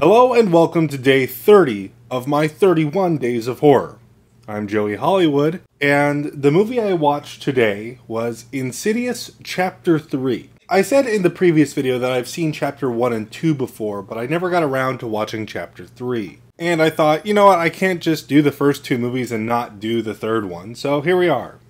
Hello and welcome to day 30 of my 31 days of horror. I'm Joey Hollywood, and the movie I watched today was Insidious Chapter 3. I said in the previous video that I've seen Chapter 1 and 2 before, but I never got around to watching Chapter 3. And I thought, you know what, I can't just do the first two movies and not do the third one, so here we are.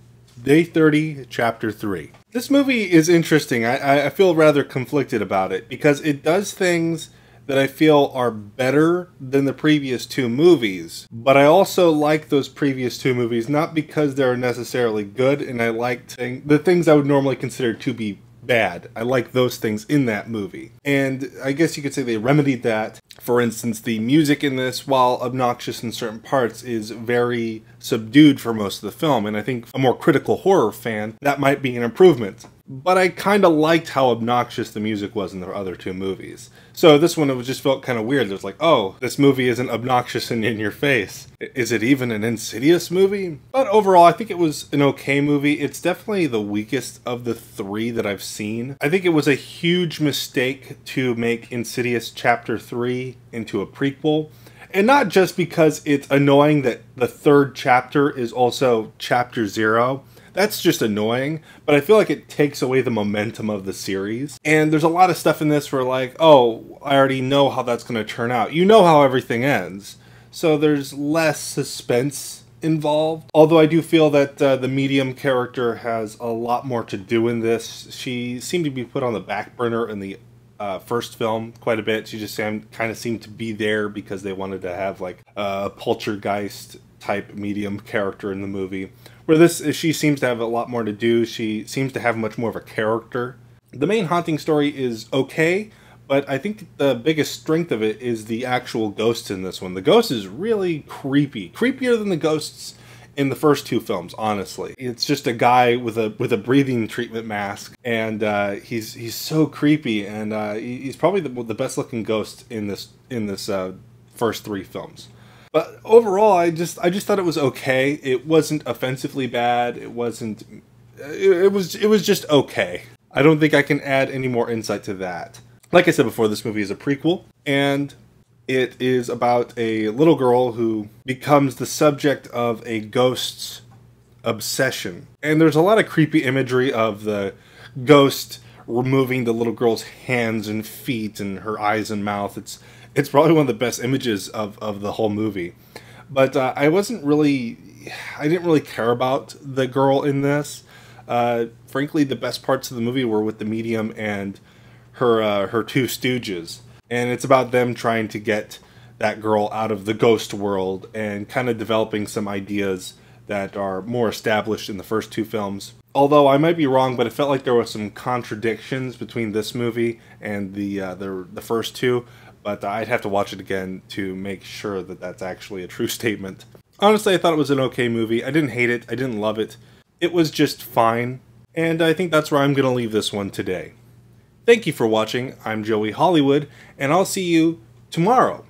Day 30, Chapter 3. This movie is interesting. I feel rather conflicted about it, because it does things that I feel are better than the previous two movies, but I also like those previous two movies not because they're necessarily good, and I like the things I would normally consider to be bad. I like those things in that movie. And I guess you could say they remedied that. For instance, the music in this, while obnoxious in certain parts, is very subdued for most of the film, and I think a more critical horror fan, that might be an improvement. But I kind of liked how obnoxious the music was in the other two movies. So this one, it just felt kind of weird. It was like, oh, this movie isn't obnoxious and in your face. Is it even an Insidious movie? But overall, I think it was an okay movie. It's definitely the weakest of the three that I've seen. I think it was a huge mistake to make Insidious Chapter 3 into a prequel. And not just because it's annoying that the third chapter is also Chapter 0. That's just annoying, but I feel like it takes away the momentum of the series. And there's a lot of stuff in this where like, oh, I already know how that's going to turn out. You know how everything ends. So there's less suspense involved. Although I do feel that the medium character has a lot more to do in this. She seemed to be put on the back burner in the first film quite a bit. She just kind of seemed to be there because they wanted to have like a poltergeist type medium character in the movie. Where this, she seems to have a lot more to do. She seems to have much more of a character. The main haunting story is okay, but I think the biggest strength of it is the actual ghosts in this one. The ghost is really creepy. Creepier than the ghosts in the first two films, honestly. It's just a guy with a breathing treatment mask, and he's so creepy, and he's probably the best looking ghost in this first three films. But overall, I just thought it was okay. It wasn't offensively bad. It was just okay. I don't think I can add any more insight to that. Like I said before, this movie is a prequel, and it is about a little girl who becomes the subject of a ghost's obsession. And there's a lot of creepy imagery of the ghost removing the little girl's hands and feet and her eyes and mouth. It's probably one of the best images of the whole movie. But I didn't really care about the girl in this. Frankly, the best parts of the movie were with the medium and her two stooges. And it's about them trying to get that girl out of the ghost world and kind of developing some ideas that are more established in the first two films. Although I might be wrong, but it felt like there were some contradictions between this movie and the first two. But I'd have to watch it again to make sure that that's actually a true statement. Honestly, I thought it was an okay movie. I didn't hate it. I didn't love it. It was just fine. And I think that's where I'm going to leave this one today. Thank you for watching. I'm Joey Hollywood, and I'll see you tomorrow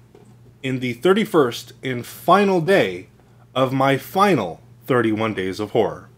in the 31st and final day of my final 31 days of horror.